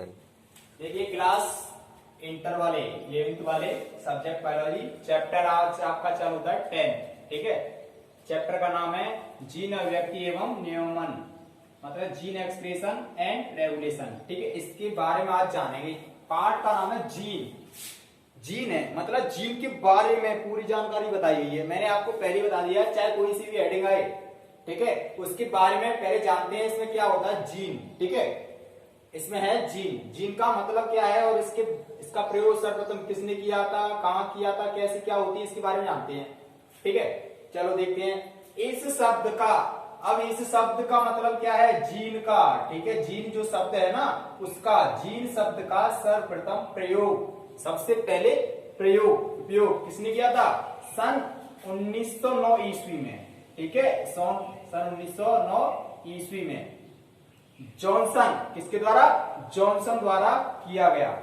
देखिए class inter वाले 11th वाले सब्जेक्ट बायोलॉजी चैप्टर आज आपका चालू होता है 10। ठीक है, चैप्टर का नाम है जीन अभिव्यक्ति एवं नियमन, मतलब जीन एक्सप्रेशन एंड रेगुलेशन। ठीक है, इसके बारे में आज जानेंगे। पार्ट का नाम है जीन। जीन है मतलब जीन के बारे में पूरी जानकारी बताई गई है। मैंने आपको पहले ही बता दिया, चाहे कोई सी भी हेडिंग आए, ठीक है, उसके बारे में पहले जानते हैं इसमें क्या होता है जीन। ठीक है, इसमें है जीन। जीन का मतलब क्या है और इसका प्रयोग सर्वप्रथम किसने किया था, कहां किया था, कैसे क्या होती है, इसके बारे में जानते हैं। ठीक है, चलो देखते हैं इस शब्द का। अब इस शब्द का मतलब क्या है, जीन का। ठीक है, जीन जो शब्द है ना, उसका जीन शब्द का सर्वप्रथम प्रयोग, सबसे पहले उपयोग किसने किया था, सन 1909 ईस्वी में। ठीक है, सन 1909 ईस्वी में जॉनसन, किसके द्वारा, जॉनसन द्वारा किया गया।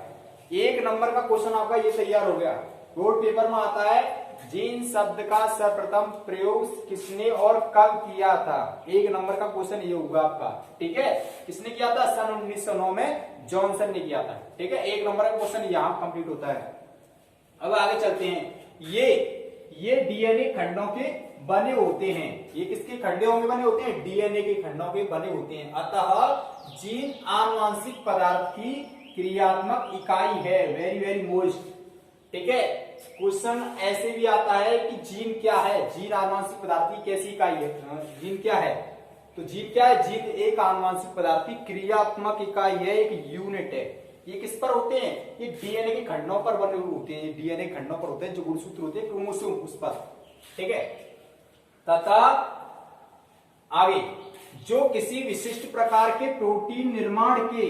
एक नंबर का क्वेश्चन आपका ये तैयार हो गया। बोर्ड पेपर में आता है जीन शब्द का सर्वप्रथम प्रयोग किसने और कब किया था। एक नंबर का क्वेश्चन ये होगा आपका। ठीक है, किसने किया था, सन 1909 में जॉनसन ने किया था। ठीक है, एक नंबर का क्वेश्चन यहां कंप्लीट होता है। अब आगे चलते हैं। ये डीएनए खंडों के बने होते हैं। ये किसके खंडों के बने होते हैं, डीएनए के खंडों के बने होते हैं। अतः जीन आनुवंशिक पदार्थ की क्रियात्मक इकाई है। Very very most. ठीक है, क्वेश्चन ऐसे भी आता है कि जीन क्या है, जीन आनुवंशिक पदार्थ की कैसी इकाई है, जीन क्या है। तो जीन क्या है, जीन एक आनुवंशिक पदार्थ की क्रियात्मक इकाई है, एक यूनिट है। ये किस पर होते हैं, ये डीएनए के खंडों पर बने हुए होते हैं। ये डीएनए खंडों पर होते हैं, जो गुणसूत्र होते हैं क्रोमोसोम उस पर। ठीक है, तथा आगे जो किसी विशिष्ट प्रकार के प्रोटीन निर्माण के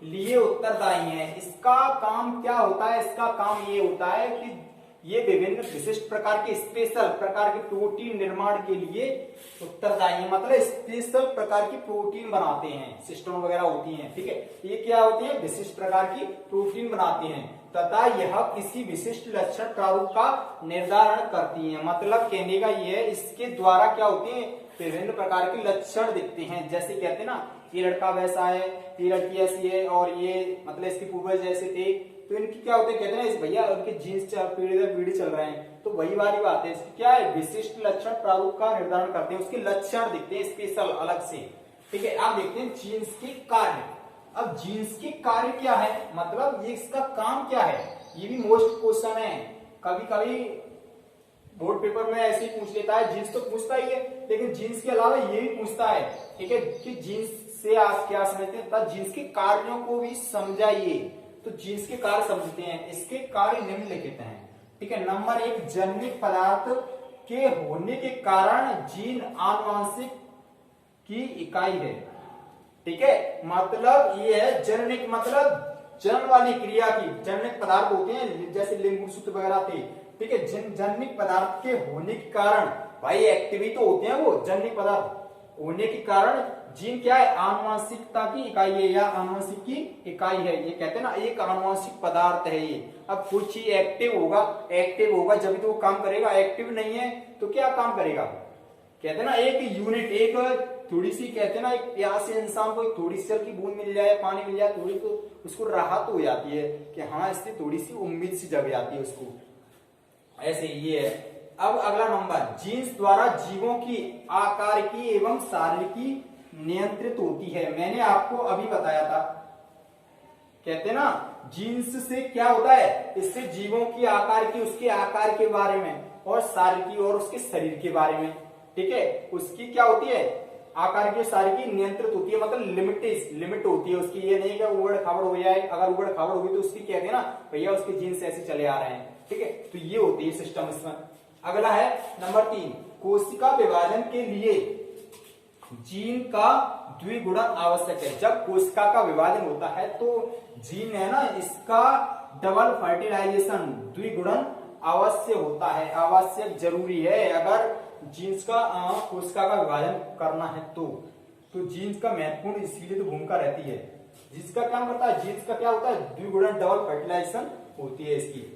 लिए उत्तरदायी है। इसका काम क्या होता है, इसका काम ये होता है कि ये विभिन्न विशिष्ट प्रकार के स्पेशल प्रकार के प्रोटीन निर्माण के लिए उत्तरदायी है, मतलब स्पेशल प्रकार की प्रोटीन बनाते हैं, सिस्टम वगैरह होती हैं। ठीक है, ये क्या होती है, विशिष्ट प्रकार की प्रोटीन बनाते हैं तथा यह किसी विशिष्ट लक्षण प्रारूप का निर्धारण करती है। मतलब कहने का ये है, इसके द्वारा क्या होते हैं, विभिन्न प्रकार के लक्षण दिखते हैं। जैसे कहते हैं ना, ये लड़का वैसा है, ये लड़की ऐसी है, और ये मतलब इसके पूर्वज ऐसे थे, तो इनकी क्या होते हैं, कहते हैं ना, इस भैया उनके जीन्स पीढ़ी दर पीढ़ी चल रहे हैं। तो वही वाली बात है, इसकी क्या है, विशिष्ट लक्षण प्रारूप का निर्धारण करते हैं, उसके लक्षण दिखते हैं स्पेशल अलग से। ठीक है, आप देखते हैं जीन्स के कार्य। अब जीन्स के कार्य क्या है, मतलब ये इसका काम क्या है, ये भी मोस्ट क्वेश्चन है। कभी कभी बोर्ड पेपर में ऐसे ही पूछ लेता है, जीन्स तो पूछता ही है, लेकिन जीन्स के अलावा ये भी पूछता है, ठीक है, कि जीन्स से आप क्या समझते हैं, तब जीन्स के कार्यों को भी समझाइए। तो जीन्स के कार्य समझते हैं। इसके कार्य निम्नलिखित हैं। ठीक है, नंबर 1, जन्मिक पदार्थ के होने के कारण जीन आनुवंशिक की इकाई है। ठीक है, मतलब ये है जननिक, मतलब जन्म वाली क्रिया की, जननिक पदार्थ होते हैं जैसे लिंग गुणसूत्र वगैरह थे। ठीक है, जननिक पदार्थ के होने के कारण, भाई एक्टिव ही तो होते हैं वो, जननिक पदार्थ होने के कारण जीन क्या है, आनुवंशिकता की इकाई है या आनुवंशिक की इकाई है। ये कहते हैं ना, एक आनुवंशिक पदार्थ है ये। अब कुछ ही एक्टिव होगा जब तो वो काम करेगा, एक्टिव नहीं है तो क्या काम करेगा। कहते हैं ना, एक यूनिट, एक थोड़ी सी, कहते हैं ना, एक प्यासे इंसान को थोड़ी सी जल की बूंद मिल जाए, पानी मिल जाए थोड़ी, तो उसको राहत हो जाती है कि हाँ, इससे थोड़ी सी उम्मीद सी जग जाती है उसको। ऐसे ये है। अब अगला नंबर, जीन्स द्वारा जीवों की आकार की एवं शारीरिक नियंत्रित होती है। मैंने आपको अभी बताया था, कहते हैं ना, जीन्स से क्या होता है, इससे जीवों की आकार की, उसके आकार के बारे में, और शारीरिक और उसके शरीर के बारे में। ठीक है, उसकी क्या होती है, आकार की शारीरिक नियंत्रित होती है, मतलब लिमिट होती है उसकी। ये नहीं कि उबड़ खाबड़ हो जाए, अगर उबड़ खाबड़ होगी तो उसकी कहते हैं ना, भैया उसके जीन्स ऐसे चले आ रहे हैं। ठीक है, तो ये होती है सिस्टम इसमें। अगला है नंबर 3, कोशिका विभाजन के लिए जीन का द्विगुणन आवश्यक है। जब कोशिका का विभाजन होता है तो जीन है ना, इसका डबल फर्टिलाइजेशन, द्विगुणन अवश्य होता है, आवश्यक जरूरी है। अगर जीन्स का कोशिका का विभाजन करना है तो जीन्स का महत्वपूर्ण इसीलिए तो भूमिका रहती है। जीन्स का क्या करता है, जीन्स का क्या होता है, द्विगुणन डबल फर्टिलाइजेशन होती है इसकी।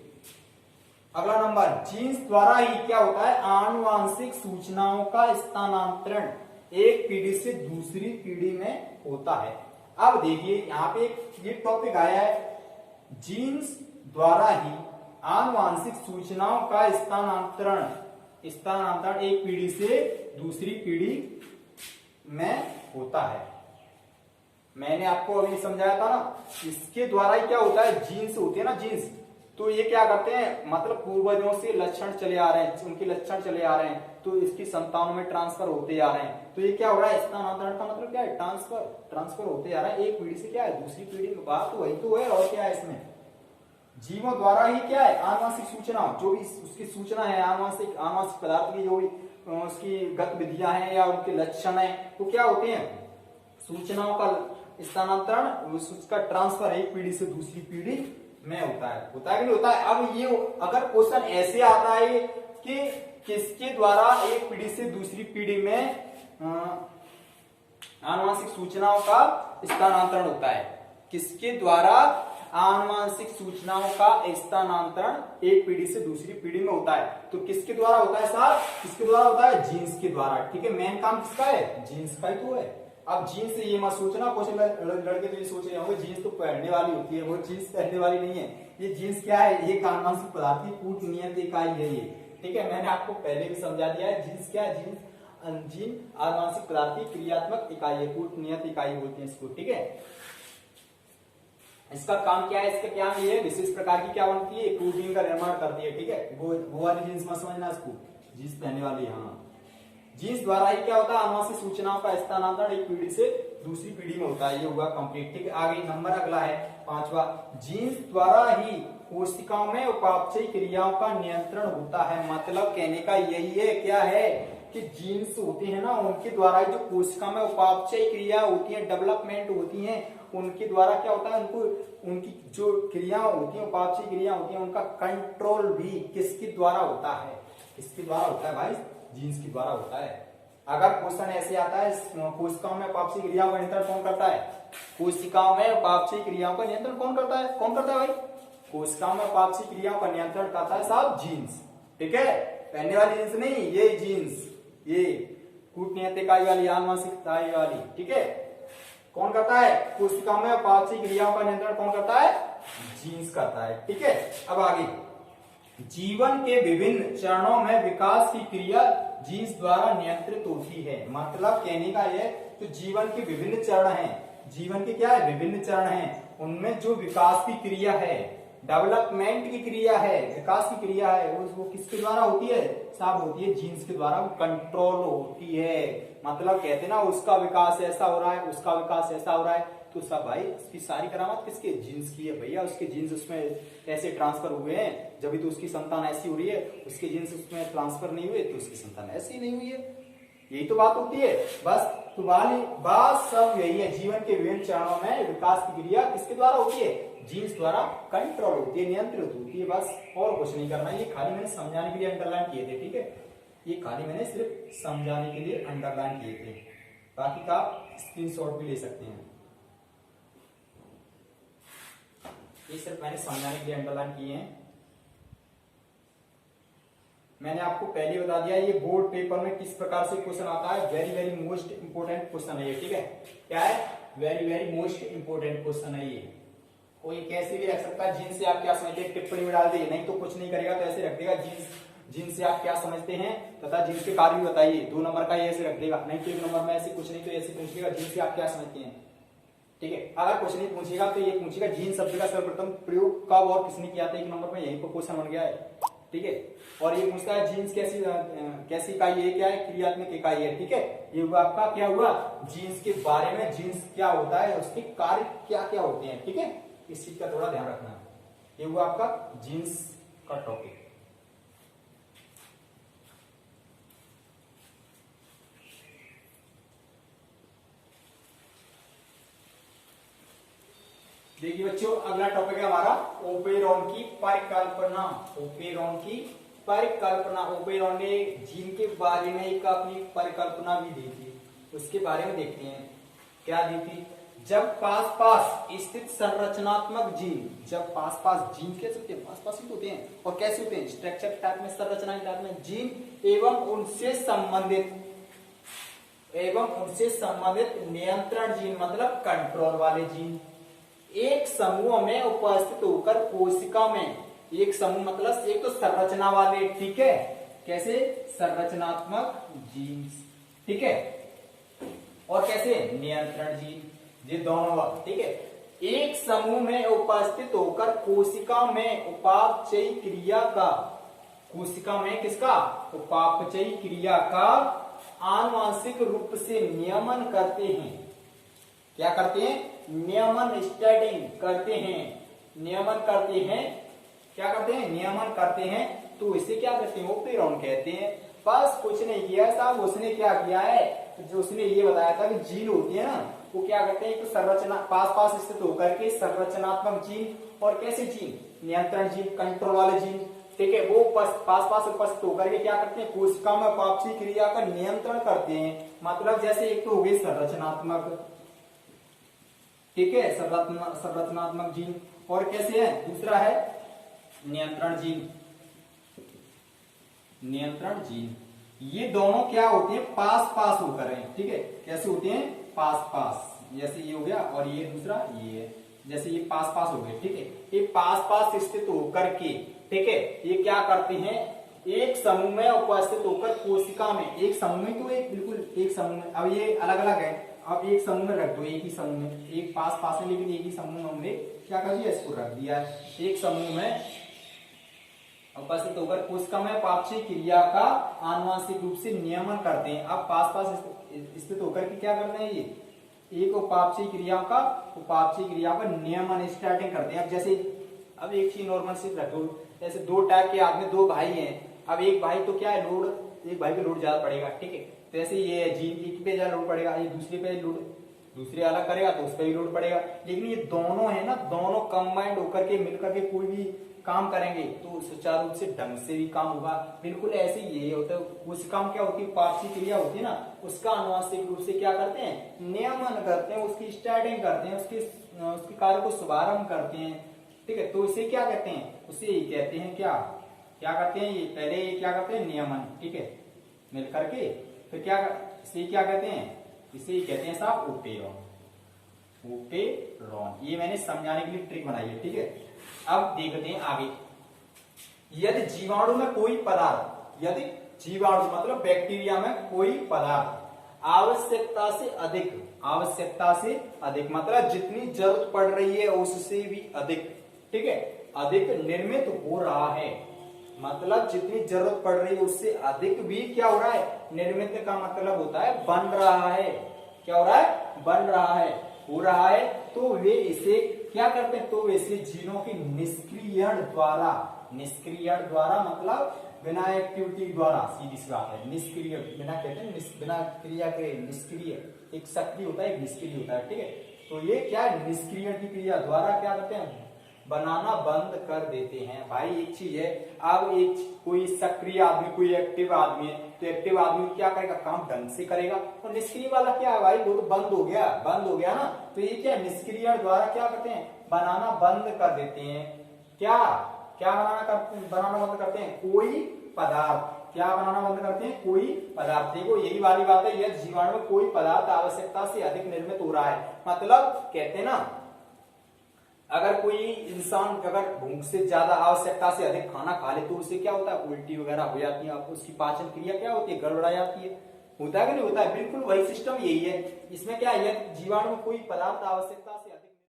अगला नंबर, जीन्स द्वारा ही क्या होता है, आनुवांशिक सूचनाओं का स्थानांतरण एक पीढ़ी से दूसरी पीढ़ी में होता है। अब देखिए यहाँ पे ये टॉपिक आया है, जीन्स द्वारा ही आनुवांशिक सूचनाओं का स्थानांतरण एक पीढ़ी से दूसरी पीढ़ी में होता है। मैंने आपको अभी समझाया था ना, इसके द्वारा ही क्या होता है, जीन्स होती है ना, जीन्स, तो ये क्या करते हैं, मतलब पूर्वजों से लक्षण चले आ रहे हैं, उनके लक्षण चले आ रहे हैं, तो इसकी संतानों में ट्रांसफर होते आ रहे हैं। तो ये क्या हो रहा है, स्थानांतरण का मतलब क्या है, ट्रांसफर होते आ रहा है एक पीढ़ी से क्या है दूसरी पीढ़ी में। बात तो वही तो है, और क्या है इसमें, जीवों द्वारा ही क्या है, आनुवांशिक सूचना, जो भी उसकी सूचना है, आनुवांशिक पदार्थ की जो भी उसकी गतिविधियां हैं या उनके लक्षण है, तो क्या होते हैं, सूचनाओं का स्थानांतरण, उसका ट्रांसफर एक पीढ़ी से दूसरी पीढ़ी में होता है कि नहीं होता है। अब ये अगर क्वेश्चन ऐसे आता है कि किसके द्वारा एक पीढ़ी से दूसरी पीढ़ी में आनुवांशिक सूचनाओं का स्थानांतरण होता है, किसके द्वारा आनुवांशिक सूचनाओं का स्थानांतरण एक पीढ़ी से दूसरी पीढ़ी में होता है, तो किसके द्वारा होता है साहब, किसके द्वारा होता है, जीन्स के द्वारा। ठीक है, मेन काम किसका है, जीन्स का ही तो है। अब जीन्स से ये मत सोचना, कुछ लड़के तो ये सोच रहे होंगे जीन्स तो पहनने वाली होती है, वो जीन्स पहनने वाली नहीं है। ये जीन्स क्या है, ये आनुवांशिक पदार्थ की कूट नियत इकाई है ये। ठीक है, मैंने आपको पहले भी समझा दिया है, जीन्स क्या है, जीन आनुवांशिक पदार्थ की क्रियात्मक इकाई है, कूट नियत इकाई बोलते हैं इसको। ठीक है, इसका काम क्या है, इसका क्या ये है, विशेष प्रकार की क्या बनती है, प्रोटीन का निर्माण करती है। ठीक है, वो वाली जीन्स मत समझना इसको, जीन्स पहनने वाली। हाँ, जीन्स द्वारा ही क्या होता है, आनुवांशिक सूचनाओं का स्थानांतरण एक पीढ़ी से दूसरी पीढ़ी में होता है। ये हुआ कंप्लीट। ठीक है, आगे नंबर अगला है 5वां, जीन्स द्वारा ही कोशिकाओं में उपापचयी क्रियाओं का नियंत्रण होता है। मतलब कहने का यही है, क्या है कि जीन्स होते हैं ना, उनके द्वारा जो कोशिका में उपापचयी क्रिया होती है, डेवलपमेंट होती है, उनके द्वारा क्या होता है, उनकी जो क्रिया होती है, उपापचयी क्रिया होती है, उनका कंट्रोल भी किसके द्वारा होता है, किसके द्वारा होता है भाई, जीन्स के द्वारा होता है। अगर क्वेश्चन ऐसे आता है, कोशिकाओं में उपापचयी क्रियाओं का नियंत्रण कौन करता है, कोशिकाओं में उपापचयी क्रियाओं का नियंत्रण कौन करता है, भाई, कोशिकाओं में उपापचयी क्रियाओं का नियंत्रण करता है साहब जीन्स। ठीक है, पहनने वाली जीन्स नहीं, ये जीन्स, ये कूट नियत इकाई वाली, आनुवांशिक इकाई वाली। ठीक है, कौन करता है, कोशिकाओं में उपापचयी क्रियाओं का नियंत्रण कौन करता है, जीन्स करता है। ठीक है, अब आगे, जीवन के विभिन्न चरणों में विकास की क्रिया जीन्स द्वारा नियंत्रित होती है। मतलब कहने का यह, तो जीवन के विभिन्न चरण हैं, जीवन के क्या है, विभिन्न चरण हैं, उनमें जो विकास की क्रिया है, डेवलपमेंट की क्रिया है, विकास की क्रिया है, वो किसके द्वारा होती है साहब, होती है जीन्स के द्वारा, वो कंट्रोल होती है। मतलब कहते हैं ना, उसका विकास ऐसा हो रहा है, उसका विकास ऐसा हो रहा है, तो सब भाई इसकी सारी करामत किसके, जीन्स की है भैया। उसके जीन्स उसमें ऐसे ट्रांसफर हुए हैं, जब भी तो उसकी संतान ऐसी हो रही है, उसके जीन्स उसमें ट्रांसफर नहीं हुए तो उसकी संतान ऐसी नहीं हुई है। यही तो बात होती है बस। तो बात सब यही है, जीवन के विभिन्न चरणों में विकास की क्रिया किसके द्वारा होती है, जीन्स द्वारा कंट्रोल होती है, नियंत्रित होती है, बस, और कुछ नहीं करना। ये खाली मैंने समझाने के लिए अंडरलाइन किए थे। ठीक है, ये खाली मैंने सिर्फ समझाने के लिए अंडरलाइन किए थे, बाकी का आप स्क्रीनशॉट भी ले सकते हैं। ये सिर्फ मैंने समझाने के लिए अंडरलाइन किए हैं। मैंने आपको पहले बता दिया, ये बोर्ड पेपर में किस प्रकार से क्वेश्चन आता है, very very most important question है ये। ठीक है, क्या है, very very most important question है ये। कोई कैसे भी रख सकता है, जीन्स से आप क्या समझते हैं टिप्पणी में डाल दे, नहीं तो कुछ नहीं करेगा, तो ऐसे रख देगा, जीन्स से आप क्या समझते हैं तथा जीन्स के कार्य बताइए, 2 नंबर का ये ऐसे रख देगा, नहीं तो 1 नंबर में ऐसे कुछ नहीं तो ऐसे पूछेगा, जीन्स से आप क्या समझते हैं। ठीक है, अगर कुछ नहीं पूछेगा तो ये पूछेगा, जीन्स शब्द का सर्वप्रथम प्रयोग कब और किसने किया था, 1 नंबर में यही को क्वेश्चन बन गया है। ठीक है, और ये पूछता है जीन्स कैसी इकाई है, क्या है, क्रियात्मक इकाई है। ठीक है, ये हुआ आपका क्या हुआ, जीन्स के बारे में, जीन्स क्या होता है, उसके कार्य क्या क्या होते हैं। ठीक है, इस चीज का थोड़ा ध्यान रखना। ये हुआ आपका जीन्स का टॉपिक। देखिए बच्चों, अगला टॉपिक है हमारा ओपेरॉन की परिकल्पना। ओपेरॉन की परिकल्पना, ओपेरॉन ने जीन के बारे में एक अपनी परिकल्पना भी दी थी, उसके बारे में देखते हैं क्या दी थी। जब पास पास स्थित संरचनात्मक जीन, जब पास पास जीन कैसे होते हैं, पास पास ही होते हैं, और कैसे होते हैं, स्ट्रक्चर टाइप में, संरचना टाइप में जीन एवं उनसे संबंधित एवं उनसे संबंधित नियंत्रण जीन मतलब कंट्रोल वाले जीन एक समूह में उपस्थित होकर कोशिका में, एक समूह मतलब एक तो संरचना वाले, ठीक है, कैसे संरचनात्मक जीन, ठीक है, और कैसे नियंत्रण जीन, ये दोनों, ठीक है, एक समूह में उपस्थित होकर कोशिका में उपापचयी क्रिया का, कोशिका में किसका, उपापचयी क्रिया का आनुवांशिक रूप से नियमन करते हैं। क्या करते हैं? नियमन, स्टडिंग करते हैं, नियमन करते हैं, क्या करते हैं? नियमन करते हैं। तो इसे क्या कहते हैं? ओपेरॉन कहते हैं। बस कुछ नहीं किया साहब, उसने क्या किया है, जो उसने ये बताया था कि जीन होती है ना, वो क्या करते हैं, तो संरचना पास पास स्थित होकर के संरचनात्मक जीन और कैसे जीन, नियंत्रण जीन, कंट्रोल वाले जीन, ठीक है, वो पास पास उपस्थित होकर के क्या करते हैं, कोशिका में उपापचयी क्रिया का नियंत्रण करते हैं। मतलब जैसे एक तो हो गई संरचनात्मक, ठीक है, संरचनात्मक जीन, और कैसे है, दूसरा है नियंत्रण जीन, नियंत्रण जीन। ये दोनों क्या होते हैं, पास पास होकर हैं, ठीक है, कैसे होते हैं, पास पास, जैसे ये हो गया और ये दूसरा ये है, जैसे ये पास पास हो गए, ठीक है, ये पास पास स्थित होकर के, ठीक है, ये क्या करते हैं, एक समूह में उपस्थित होकर कोशिका में, एक समूह में, तो एक बिल्कुल एक समूह में, अब ये अलग अलग है, अब एक समूह में रख दो, एक ही समूह में, एक पास पास है लेकिन एक ही समूह में हमने क्या कर दिया, इसको रख दिया है, एक समूह में उपस्थित होकर कोशिका में उपापचयी क्रिया का आनुवांशिक रूप से नियमन करते हैं। अब पास पास स्थित होकर के क्या करते हैं, ये एक उपापचयी क्रिया का नियमन, स्टार्टिंग करते हैं। अब जैसे अब एक चीज नॉर्मल से रखो, जैसे दो टाइप के आदमी, दो भाई हैं, अब एक भाई तो क्या है, लोड, एक भाई पे लोड ज्यादा पड़ेगा, ठीक है, तो ऐसे ये जीन एक पे ज्यादा लोड पड़ेगा, ये दूसरे पे लोड, दूसरे अलग करेगा तो उस पर भी लोड पड़ेगा। लेकिन ये दोनों है ना, दोनों कंबाइंड होकर के मिलकर के कोई भी काम करेंगे तो सुचारू रूप से ढंग से भी काम होगा। बिल्कुल ऐसे ही ये होता है, उस काम क्या होती है, उपापचयी क्रिया होती है ना, उसका आनुवांशिक रूप से क्या करते हैं, नियमन करते हैं, उसकी स्टार्टिंग करते हैं, उसके कार्य को शुभारंभ करते हैं, ठीक है, तो इसे क्या कहते हैं, उसे ये कहते हैं, क्या क्या करते हैं, ये पहले ये क्या करते हैं, नियमन, ठीक है, मिल करके फिर क्या, इसे क्या कहते हैं, इसे कहते हैं साहब ओपेरॉन, ओपेरॉन। ये मैंने समझाने के लिए ट्रिक बनाई है, ठीक है। अब देखते हैं आगे, यदि जीवाणु में कोई पदार्थ, यदि जीवाणु मतलब बैक्टीरिया में कोई पदार्थ आवश्यकता से अधिक मतलब जितनी जरूरत पड़ रही है उससे भी अधिक, ठीक है, अधिक निर्मित हो रहा है, मतलब जितनी जरूरत पड़ रही है उससे अधिक भी क्या हो रहा है, निर्मित का मतलब होता है बन रहा है, क्या हो रहा है, बन रहा है, हो रहा है, तो वे इसे क्या करते हैं, तो वे इसे जीनों की निष्क्रियण द्वारा मतलब बिना एक्टिविटी द्वारा, सीधी सी बात है, निष्क्रिय, बिना कहते हैं बिना क्रिया के, निष्क्रिय, एक सक्रिय होता है, एक निष्क्रिय होता है, ठीक है, तो ये क्या है, निष्क्रिय की क्रिया द्वारा क्या करते हैं, बनाना बंद कर देते हैं। भाई एक चीज है, अब एक कोई सक्रिय आदमी, कोई एक्टिव आदमी है, तो एक्टिव आदमी क्या करेगा, काम ढंग से करेगा, और निष्क्रिय वाला क्या है भाई, वो तो बंद हो गया ना, तो ये क्या निष्क्रिय द्वारा क्या करते हैं, बनाना बंद कर देते हैं, क्या क्या बनाना बंद करते हैं, कोई पदार्थ, क्या बनाना बंद करते हैं, कोई पदार्थ। देखो यही वाली बात है, यह जीवाणु में कोई पदार्थ आवश्यकता से अधिक निर्मित हो रहा है, मतलब कहते हैं ना, अगर कोई इंसान अगर भूख से ज्यादा आवश्यकता से अधिक खाना खा ले तो उसे क्या होता है, उल्टी वगैरह हो जाती है, उसकी पाचन क्रिया क्या होती है, गड़बड़ा जाती है, होता है कि नहीं होता है, बिल्कुल वही सिस्टम यही है। इसमें क्या है, जीवाणु में कोई पदार्थ आवश्यकता से अधिक